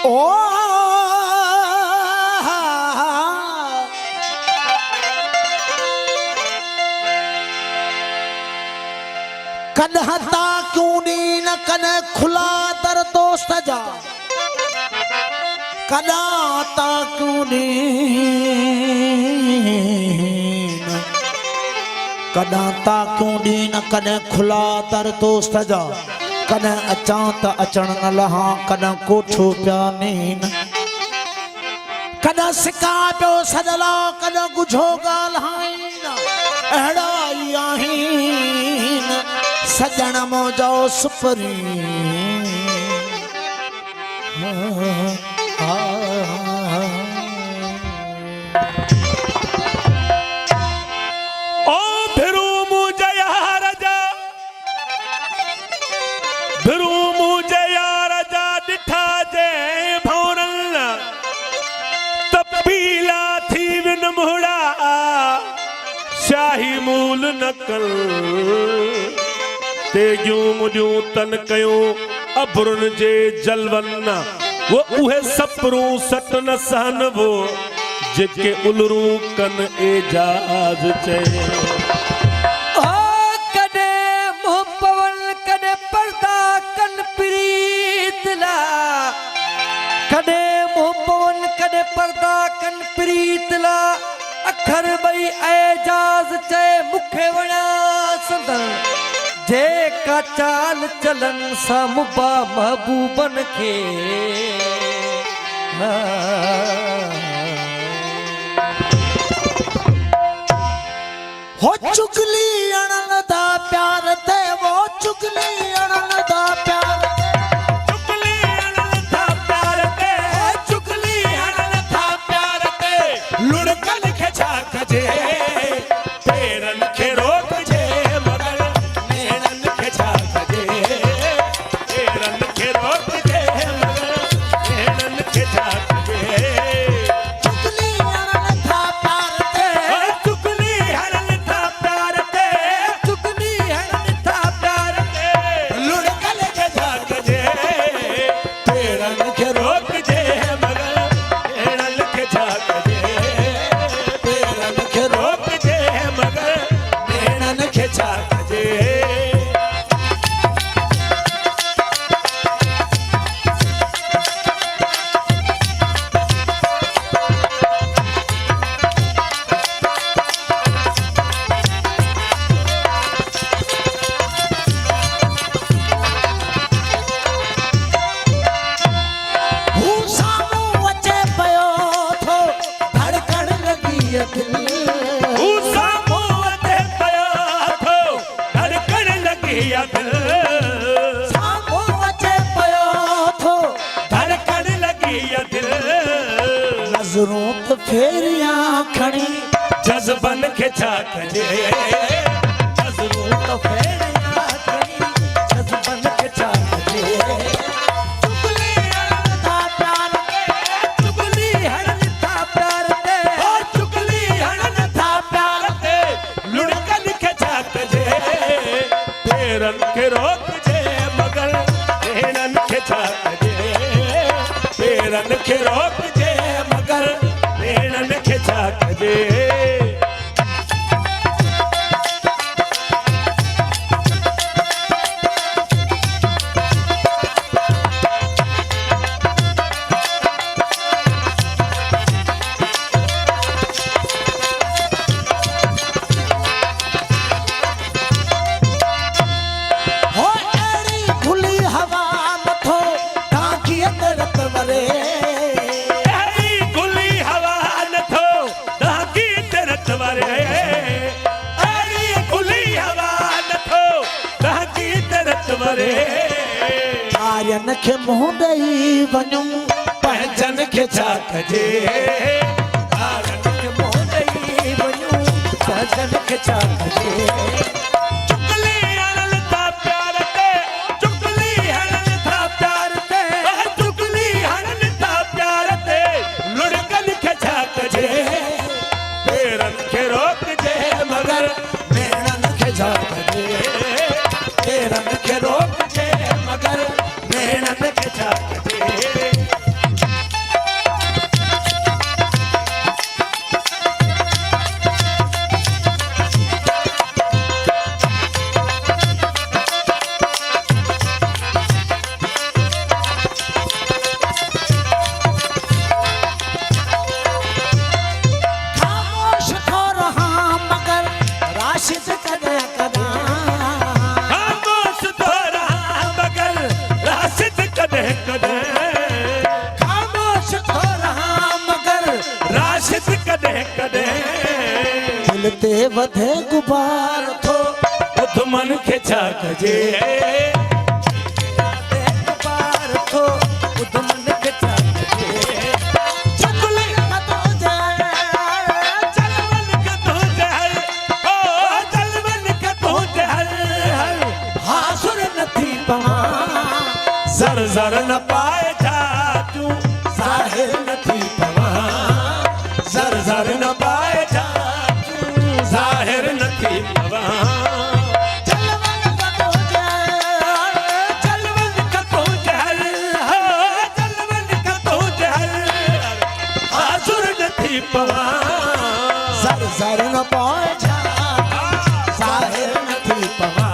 ओ कन्हता क्यों नी न कन खुला दर दोस्त जा कन्हता क्यों नी कन्हता क्यों नी न कन खुला दर दोस्त जा कन अचां त अचण न लहा कन कोठो पिया नीन कन सिका पियो सजला कन गुझो ॻाल्हाइन अहिड़ा ई आहिन सजण मौजो सुपरी ओ भिरू मुझे यार जा भिरू मुझे यार जा डिठा जे भौरन तपीला थी विन मुड़ा शाही मूल नकल तेगियूं मुझूं तन कयूं अबरुन जे जलवन वो उहे सपरू सट न सहन वो जेके उलरू कन एजाज चे ओ कदे मुंह पवन कदे पर्दा कन प्रीतला कदे मुंह पवन कदे पर्दा कन प्रीतला अखर बई एजाज चे मुखे वणा संदन जे का चाल चलन सा मुबा महबूबन के हो चुगली अणन दा प्यार ते वो चुगली अणन दा प्यार चुगली अणन था प्यार ते चुगली अणन था प्यार ते लुढ़कन खे छा कजे पेरन खे रोक जे मगर नेणन खे छा कजे पेरन खे रोक जे मगर नेणन खे छा कजे चुगली अणन दा प्यार ते चुगली हरन था प्यार ते चुगली हरन था प्यार ते लुढ़कन खे छा कजे पेरन खे रोक जे मगर नेणन खे छा कजे पेरन खे रोक जे मगर नेणन खे छा कजे हू साम्हूं अचे पियो थो धड़कण लॻी दिल हू साम्हूं अचे पियो थो धड़कण लॻी दिल साम्हूं अचे पियो थो धड़कण लॻी दिल नज़रूं त फेरियां खणी जज़्बन खे छा कजे नज़रूं त फेरियां खणी जज़्बन खे छा कजे चुगली अणन दा प्यार ते चुगली हरन था प्यार ते चुगली हणन था प्यार ते लुढ़कन खे छा कजे पेरन खे रोक जे मगर नेणन खे छा कजे पेरन खे रोक जे मगर नेणन खे छा कजे हो अहिड़ी खुली हवा नथो टांकी अंदर वरे अहिड़ी खुली हवा नथो दहकी तरत वरे अहिड़ी खुली हवा नथो दहकी तरत वरे आर्यन खे मुंहुं ॾेई वञूं पंहिंजन खे छा कजे आरन के मोह ॾेई वञूं सजन खे छा कजे चुगली हणन था प्यार ते चुगली हणन था प्यार ते चुगली हणन था प्यार ते लुढ़कन खे छा कजे पेरन खे रोक जे मगर नेणन खे छा कजे पेरन खे रोक जे मगर नेणन खे छा कजे वधे गुबार थो उधमन खे छा कजे पार थो उधमन खे छा कजे चकुली कतो जाए चलवन कतो जहर ओ चलवन कतो जहर हासुर नथी पवा जर जर न पाए जातू ज़ाहिर नथी पवा जर जर न पाए जातू ज़ाहिर नथी पवा चलवन कतो जाए चलवन कतो जहर हो चलवन कतो जहर हाजुर नथी पवा सर सर न पाए ज़ाहिर नथी पवा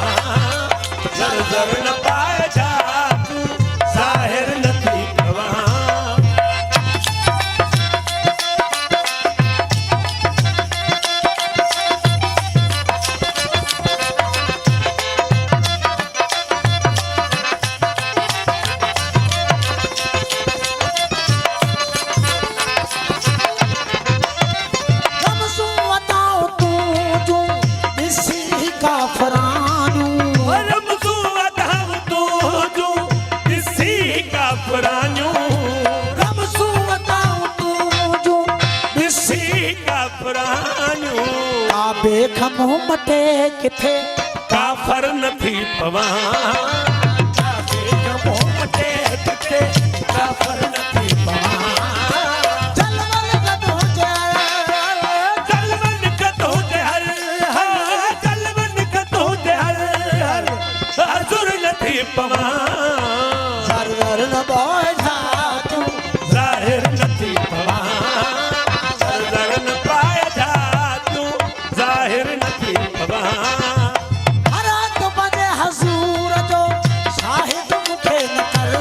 जर जर न पाए जातू ज़ाहिर नथी पवा रमसू वताओ तू जो दिसी काफरानू रमज़ू अदाव तू जो दिसी काफरानियूं रमसू वताओ तू जो दिसी काफरानियूं काबे खमो मटे किथे काफर नथी पवा कमो मटे किथे काफर नथी पवा चलवन कतो जाए चलवन कतो जहर हा चलवन कतो जहर हाजुर नथी पवा सर सर न पाए तू ज़ाहिर नथी पवा जर न पाए जातू ज़ाहिर नथी पवा हरात बजे हजूर जो शाहिद मुखे न कर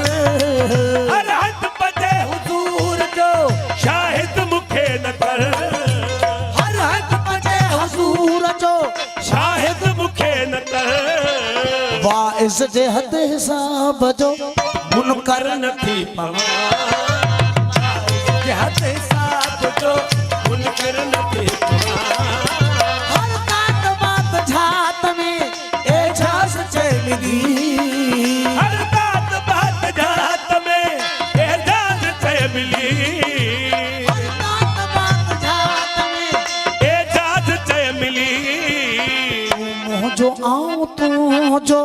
हर हथ बजे हुजूर जो शाहिद मुखे न कर हर हक बजे हजूर जो शाहिद मुखे न कर वाइस जे हद हिसाब जो मुनकर नथी पवा हथ हिसाब जो मुनकर नथी पवा हर काट बात झात में एजाज चे मिली हर बात जात में एजाज से मिली हर काट बात झात में एजाज से मिली मुँह जो आऊं तू जो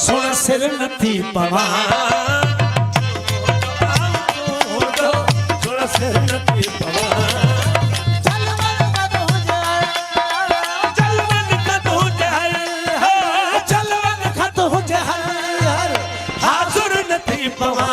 सुन सिर नथी पवा सिर नथी पवा चलवन कतो जाए चलवन कतो जहर हो चलवन कतो जाए हाजुर नथी पवा